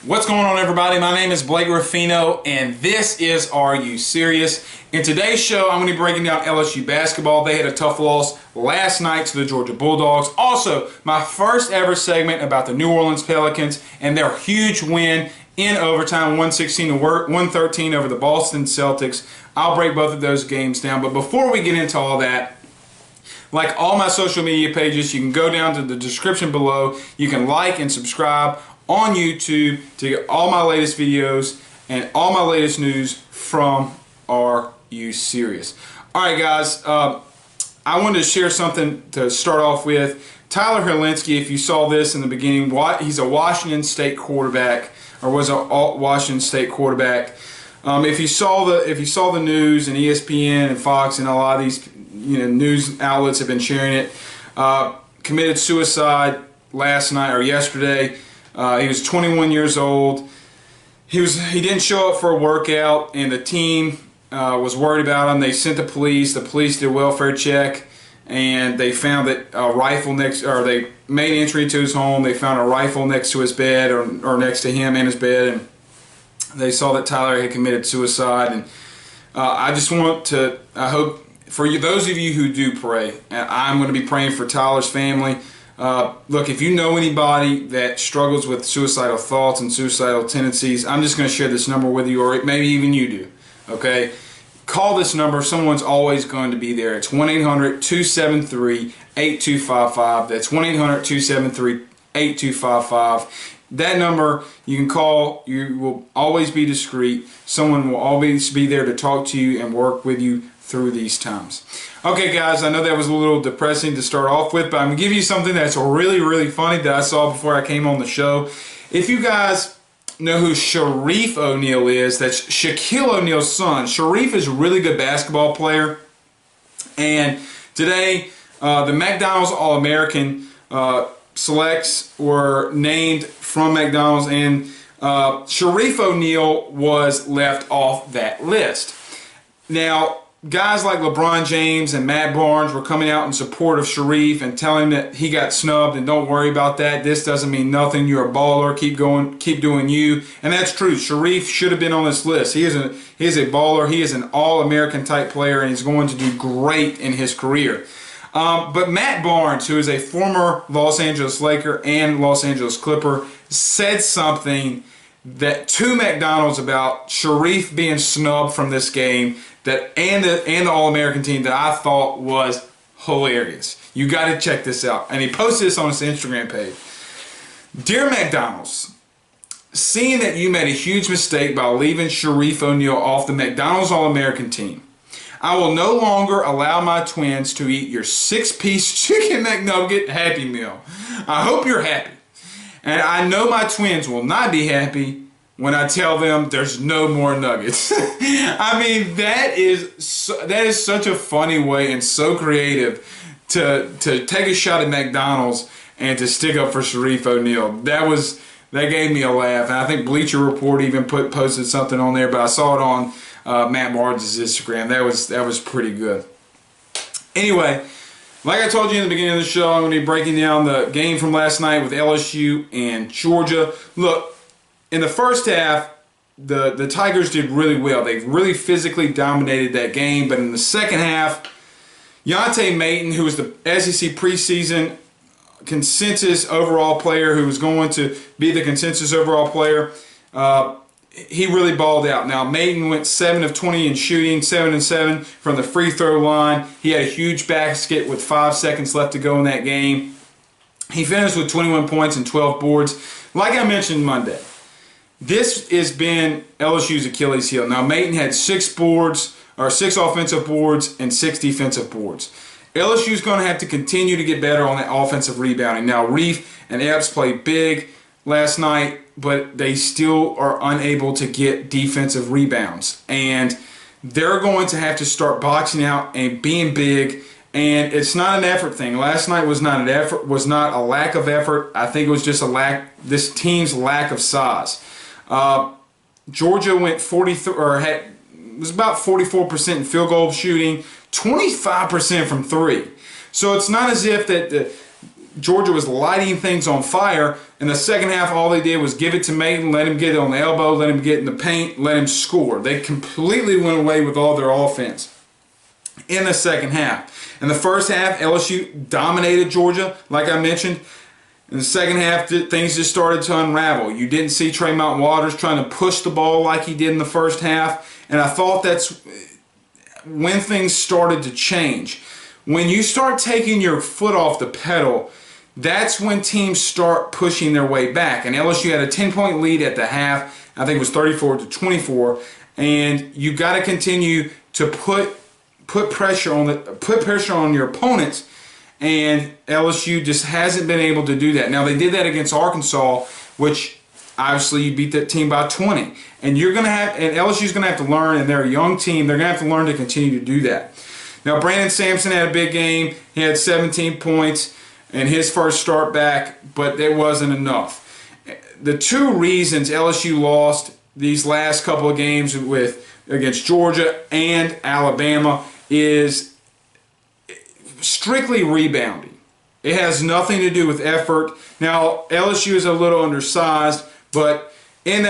What's going on, everybody? My name is Blake Ruffino, and this is Are You Serious? In today's show, I'm going to be breaking down LSU basketball. They had a tough loss last night to the Georgia Bulldogs. Also, my first ever segment about the New Orleans Pelicans and their huge win in overtime, 116 to 113 over the Boston Celtics. I'll break both of those games down. But before we get into all that, like all my social media pages, you can go down to the description below. You can like and subscribe on YouTube to get all my latest videos and all my latest news from Are You Serious? Alright guys, I wanted to share something to start off with. Tyler Herlinsky, if you saw this in the beginning, he's a Washington State quarterback, or was a Washington State quarterback. If you saw the news and ESPN and Fox and a lot of these news outlets have been sharing it, committed suicide last night or yesterday. He was 21 years old. He didn't show up for a workout, and the team was worried about him. They sent the police. The police did a welfare check, and they found that a rifle they made entry to his home. They found a rifle next to his bed, or next to him in his bed, and they saw that Tyler had committed suicide. And I just want to, I hope for you, those of you who do pray, I'm going to be praying for Tyler's family. Look, if you know anybody that struggles with suicidal thoughts and suicidal tendencies, I'm just going to share this number with you, or maybe even you do. Okay? Call this number. Someone's always going to be there. It's 1-800-273-8255. That's 1-800-273-8255. That number you can call. You will always be discreet. Someone will always be there to talk to you and work with you through these times. Okay guys, I know that was a little depressing to start off with, but I'm going to give you something that's really, really funny that I saw before I came on the show. If you guys know who Shareef O'Neal is, that's Shaquille O'Neal's son. Shareef is a really good basketball player, and today the McDonald's All-American selects were named from McDonald's, and Shareef O'Neal was left off that list. Now, guys like LeBron James and Matt Barnes were coming out in support of Shareef and telling him that he got snubbed and don't worry about that. This doesn't mean nothing. You're a baller. Keep going. Keep doing you. And that's true. Shareef should have been on this list. He is a baller. He is an All-American type player, and he's going to do great in his career. But Matt Barnes, who is a former Los Angeles Laker and Los Angeles Clipper, said something to McDonald's about Shareef being snubbed from this game, and the All-American team, that I thought was hilarious. You got to check this out. And he posted this on his Instagram page. Dear McDonald's, seeing that you made a huge mistake by leaving Shareef O'Neal off the McDonald's All-American team, I will no longer allow my twins to eat your 6-piece chicken McNugget Happy Meal. I hope you're happy. And I know my twins will not be happy when I tell them there's no more nuggets. I mean, that is such a funny way and so creative to take a shot at McDonald's and to stick up for Shareef O'Neal. That gave me a laugh, and I think Bleacher Report even posted something on there, but I saw it on Matt Barnes' Instagram. That was pretty good. Anyway, like I told you in the beginning of the show, I'm going to be breaking down the game from last night with LSU and Georgia. Look, in the first half, the Tigers did really well. They really physically dominated that game. But in the second half, Yante Mayton, who was the SEC preseason consensus overall player, who was going to be the consensus overall player, he really balled out. Now, Mayton went 7 of 20 in shooting, 7 of 7 from the free throw line. He had a huge basket with 5 seconds left to go in that game. He finished with 21 points and 12 boards. Like I mentioned Monday, this has been LSU's Achilles heel. Now, Mayton had 6 offensive boards and 6 defensive boards. LSU's going to have to continue to get better on that offensive rebounding. Now, Reef and Epps played big last night, but they still are unable to get defensive rebounds. And they're going to have to start boxing out and being big. And it's not an effort thing. Last night was not an effort, was not a lack of effort. I think it was just this team's lack of size. Georgia went was about 44% in field goal shooting, 25% from 3. So it's not as if that Georgia was lighting things on fire. In the second half, all they did was give it to Maton, let him get it on the elbow, let him get in the paint, let him score. They completely went away with all their offense in the second half. In the first half, LSU dominated Georgia, like I mentioned. In the second half, things just started to unravel. You didn't see Tremont Waters trying to push the ball like he did in the first half, and I thought that's when things started to change. When you start taking your foot off the pedal, that's when teams start pushing their way back. And LSU had a 10-point lead at the half. I think it was 34-24. And you got to continue to put pressure on your opponents. And LSU just hasn't been able to do that. Now they did that against Arkansas, which obviously you beat that team by 20. And LSU's gonna have to learn, and they're a young team. They're gonna have to learn to continue to do that. Now Brandon Sampson had a big game. He had 17 points in his first start back, but it wasn't enough. The two reasons LSU lost these last couple of games against Georgia and Alabama is strictly rebounding. It has nothing to do with effort. Now LSU is a little undersized, but in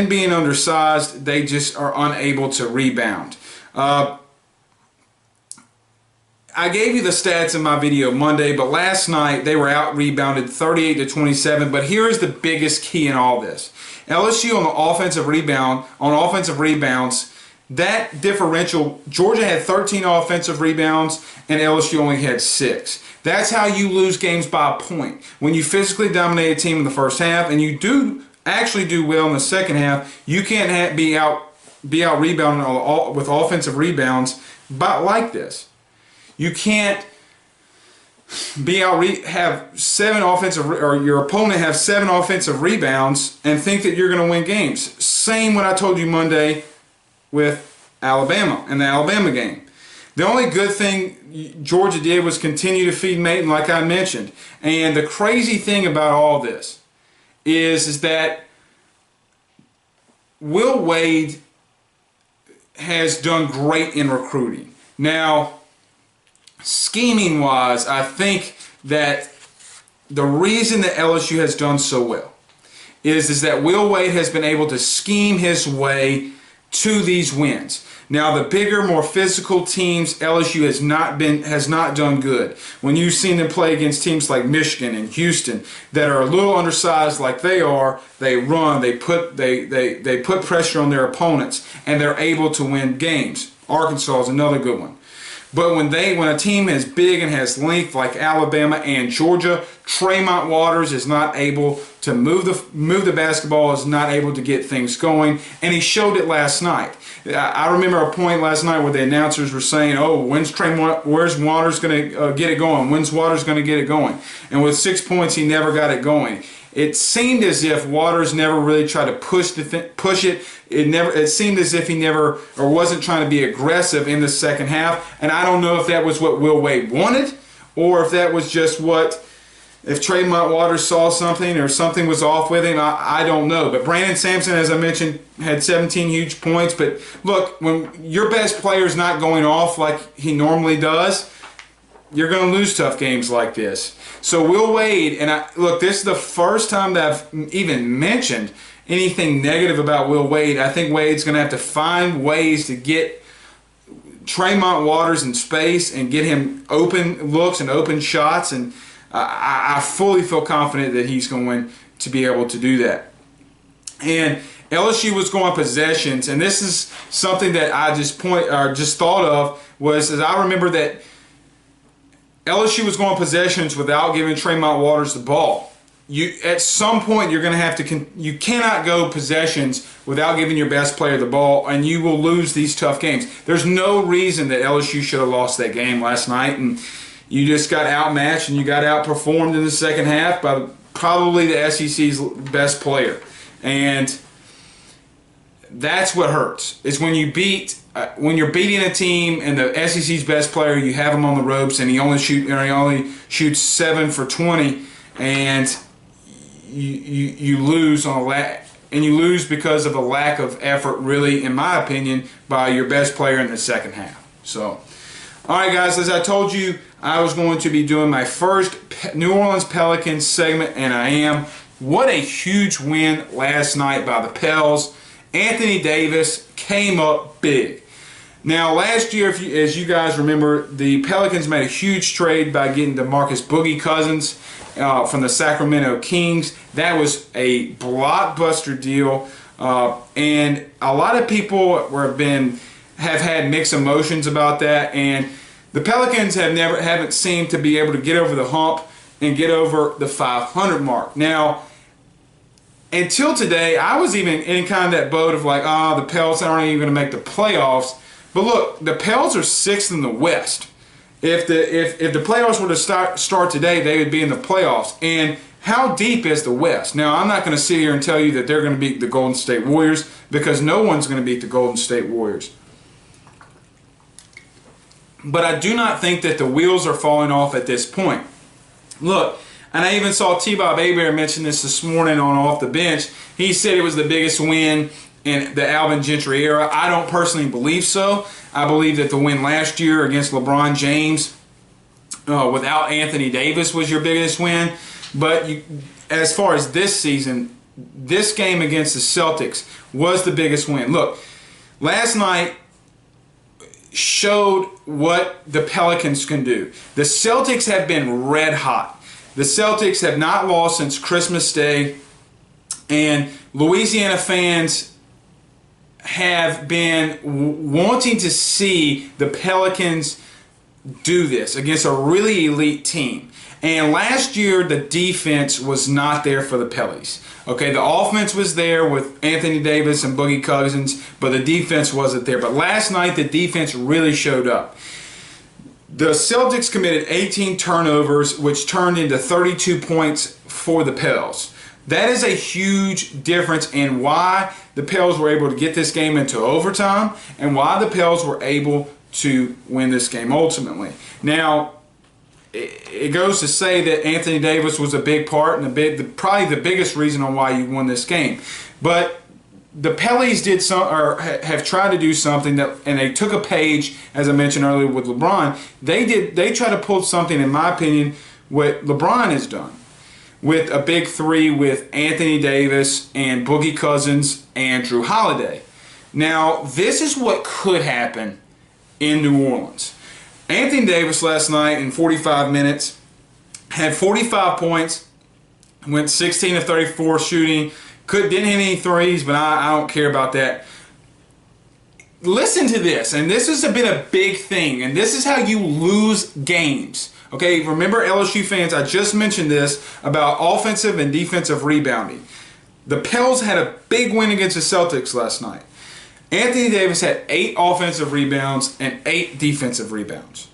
being undersized, they just are unable to rebound. I gave you the stats in my video Monday, but last night they were out rebounded 38-27. But here is the biggest key in all this: LSU on offensive rebounds, that differential. Georgia had 13 offensive rebounds, and LSU only had 6. That's how you lose games by a point. When you physically dominate a team in the first half, and you do actually do well in the second half, you can't be out rebounded with offensive rebounds, but like this. You can't have 7 offensive, or your opponent have 7 offensive rebounds and think that you're going to win games. Same what I told you Monday with Alabama in the Alabama game. The only good thing Georgia did was continue to feed Maton, like I mentioned. And the crazy thing about all this is that Will Wade has done great in recruiting. Now, scheming wise, I think that the reason that LSU has done so well is that Will Wade has been able to scheme his way to these wins. Now the bigger, more physical teams, LSU has not done good. When you've seen them play against teams like Michigan and Houston that are a little undersized like they are, they run, they put pressure on their opponents, and they're able to win games. Arkansas is another good one. But when a team is big and has length like Alabama and Georgia, Tremont Waters is not able to move the basketball, is not able to get things going, and he showed it last night. I remember a point last night where the announcers were saying, "Oh, where's Waters going to get it going? When's Waters going to get it going?" And with 6 points, he never got it going. It seemed as if Waters never really tried to push it. It seemed as if he never or wasn't trying to be aggressive in the second half. And I don't know if that was what Will Wade wanted, or if that was just if Tremont Waters saw something or something was off with him. I don't know. But Brandon Sampson, as I mentioned, had 17 huge points. But look, when your best player is not going off like he normally does, you're going to lose tough games like this. So Will Wade, and look, this is the first time that I've even mentioned anything negative about Will Wade. I think Wade's going to have to find ways to get Tremont Waters in space and get him open looks and open shots, and I fully feel confident that he's going to be able to do that. And LSU was going possessions, and this is something that I just thought of was, as I remember that LSU was going possessions without giving Tremont Waters the ball. At some point you're going to have to. You cannot go possessions without giving your best player the ball, and you will lose these tough games. There's no reason that LSU should have lost that game last night, and you just got outmatched and you got outperformed in the second half by probably the SEC's best player, and that's what hurts. Is when you when you're beating a team and the SEC's best player, you have him on the ropes and he only shoots 7 for 20, and you lose and you lose because of a lack of effort, really, in my opinion, by your best player in the second half. So, all right, guys, as I told you, I was going to be doing my first New Orleans Pelicans segment, and I am. what a huge win last night by the Pels. Anthony Davis came up big. Now, last year, as you guys remember, the Pelicans made a huge trade by getting DeMarcus Boogie Cousins from the Sacramento Kings. That was a blockbuster deal, and a lot of people have had mixed emotions about that. And the Pelicans haven't seemed to be able to get over the hump and get over the 500 mark. Now, until today, I was even in kind of that boat of like, the Pels aren't even going to make the playoffs. But look, the Pels are 6th in the West. If the playoffs were to start today, they would be in the playoffs. And how deep is the West? Now, I'm not going to sit here and tell you that they're going to beat the Golden State Warriors, because no one's going to beat the Golden State Warriors. But I do not think that the wheels are falling off at this point. Look, and I even saw T-Bob Hebert mention this morning on Off the Bench. He said it was the biggest win in the Alvin Gentry era. I don't personally believe so. I believe that the win last year against LeBron James without Anthony Davis was your biggest win. But as far as this season, this game against the Celtics was the biggest win. Look, last night showed what the Pelicans can do. The Celtics have been red hot. The Celtics have not lost since Christmas Day, and Louisiana fans have been wanting to see the Pelicans do this against a really elite team. And last year, the defense was not there for the Pellies. Okay, the offense was there with Anthony Davis and Boogie Cousins, but the defense wasn't there. But last night, the defense really showed up. The Celtics committed 18 turnovers, which turned into 32 points for the Pels. That is a huge difference in why the Pels were able to get this game into overtime and why the Pels were able to win this game ultimately. Now, it goes to say that Anthony Davis was a big part and probably the biggest reason on why you won this game. But the Pellies did have tried to do something and they took a page, as I mentioned earlier with LeBron. They tried to pull something, in my opinion, what LeBron has done, with a big three with Anthony Davis and Boogie Cousins and Drew Holiday. Now, this is what could happen in New Orleans. Anthony Davis last night in 45 minutes had 45 points, went 16 of 34 shooting, didn't hit any threes, but I don't care about that. Listen to this, and this has been a big thing, and this is how you lose games. Okay, remember, LSU fans, I just mentioned this about offensive and defensive rebounding. The Pels had a big win against the Celtics last night. Anthony Davis had 8 offensive rebounds and 8 defensive rebounds.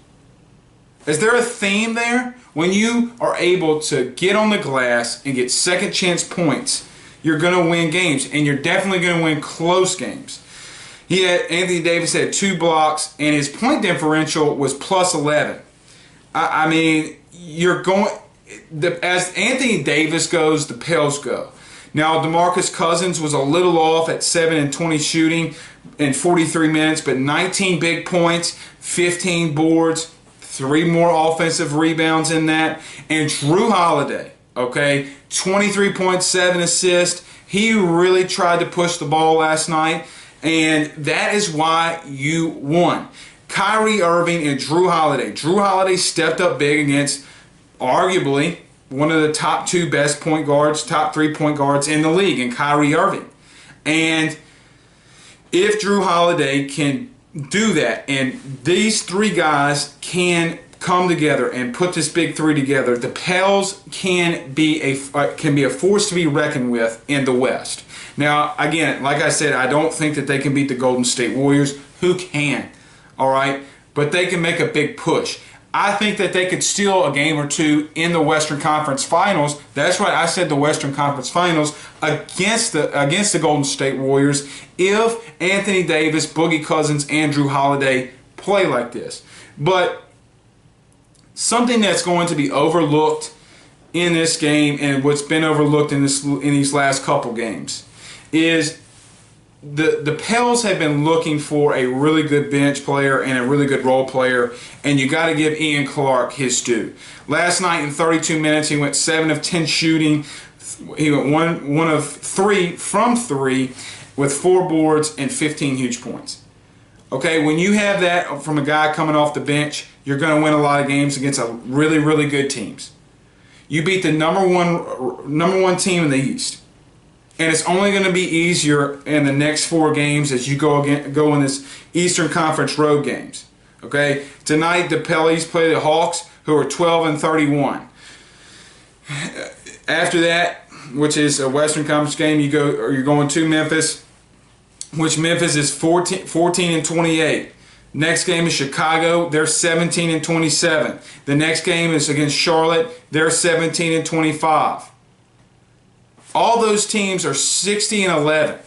Is there a theme there? When you are able to get on the glass and get second chance points, you're going to win games, and you're definitely going to win close games. Anthony Davis had 2 blocks, and his point differential was plus 11. I mean, as Anthony Davis goes, the Pels go. Now, DeMarcus Cousins was a little off at 7 and 20 shooting in 43 minutes, but 19 big points, 15 boards, 3 more offensive rebounds in that. And Drew Holiday, okay, 23.7 assists. He really tried to push the ball last night, and that is why you won. Kyrie Irving and Drew Holiday. Drew Holiday stepped up big against arguably one of the top 2 best point guards, top 3 point guards in the league, in Kyrie Irving. And if Drew Holiday can do that, and these 3 guys can come together and put this big 3 together, the Pels can be a force to be reckoned with in the West. Now, again, like I said, I don't think that they can beat the Golden State Warriors. Who can? All right? But they can make a big push. I think that they could steal a game or 2 in the Western Conference Finals. That's right, I said the Western Conference Finals against the Golden State Warriors if Anthony Davis, Boogie Cousins, and Drew Holiday play like this. But something that's going to be overlooked in this game, and what's been overlooked in these last couple games, is the Pels have been looking for a really good bench player and a really good role player, and you got to give Ian Clark his due. Last night in 32 minutes, he went 7 of 10 shooting, He went one of 3 from 3 with 4 boards and 15 huge points. Okay, when you have that from a guy coming off the bench, you're going to win a lot of games against a really, really good teams. You beat the number one team in the East, and it's only going to be easier in the next 4 games as you go in this Eastern Conference road games. Okay, tonight the Pelicans play the Hawks, who are 12-31. After that, which is a Western Conference game, you're going to Memphis, which Memphis is 14-28. Next game is Chicago. They're 17-27. The next game is against Charlotte. They're 17-25. All those teams are 60-11.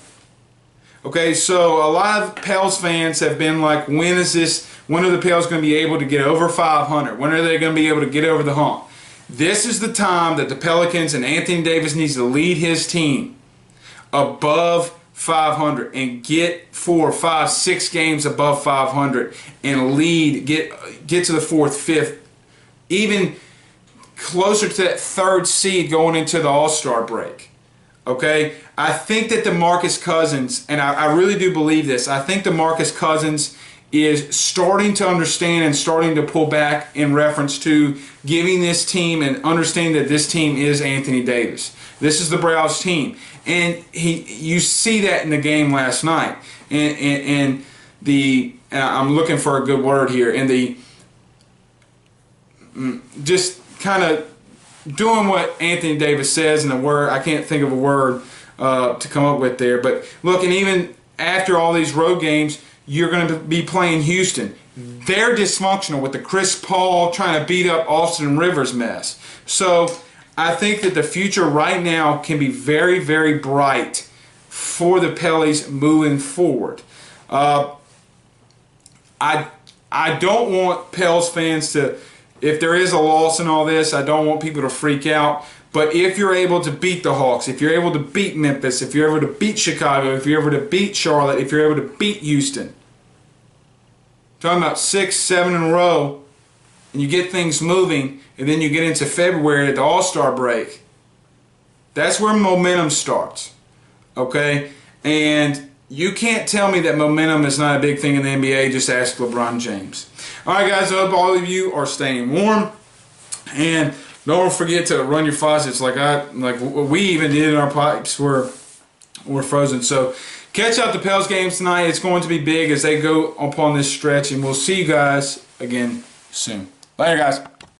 Okay, so a lot of Pels fans have been like, when are the Pels going to be able to get over 500? When are they going to be able to get over the hump? This is the time that the Pelicans and Anthony Davis needs to lead his team above 500 and get 4, 5, 6 games above 500 and lead, get to the 4th, 5th, even closer to that 3rd seed going into the All-Star break. Okay, I think that DeMarcus Cousins, and I really do believe this, I think DeMarcus Cousins is starting to understand and starting to pull back in reference to giving this team and understanding that this team is Anthony Davis. This is the Browns team. And you see that in the game last night. And I'm looking for a good word here. And just kind of doing what Anthony Davis says in the word. I can't think of a word to come up with there. But look, and even after all these road games, you're going to be playing Houston. They're dysfunctional with the Chris Paul trying to beat up Austin Rivers mess. So I think that the future right now can be very, very bright for the Pelicans moving forward. I don't want Pels fans to, if there is a loss in all this, I don't want people to freak out. But if you're able to beat the Hawks, if you're able to beat Memphis, if you're able to beat Chicago, if you're able to beat Charlotte, if you're able to beat Houston, talking about 6, 7 in a row, and you get things moving, and then you get into February at the All-Star break, that's where momentum starts, okay? And you can't tell me that momentum is not a big thing in the NBA. Just ask LeBron James. All right, guys, I hope all of you are staying warm, and don't forget to run your faucets like we even did in our pipes were frozen. So catch up the Pels games tonight. It's going to be big as they go upon this stretch, and we'll see you guys again soon. Later, guys.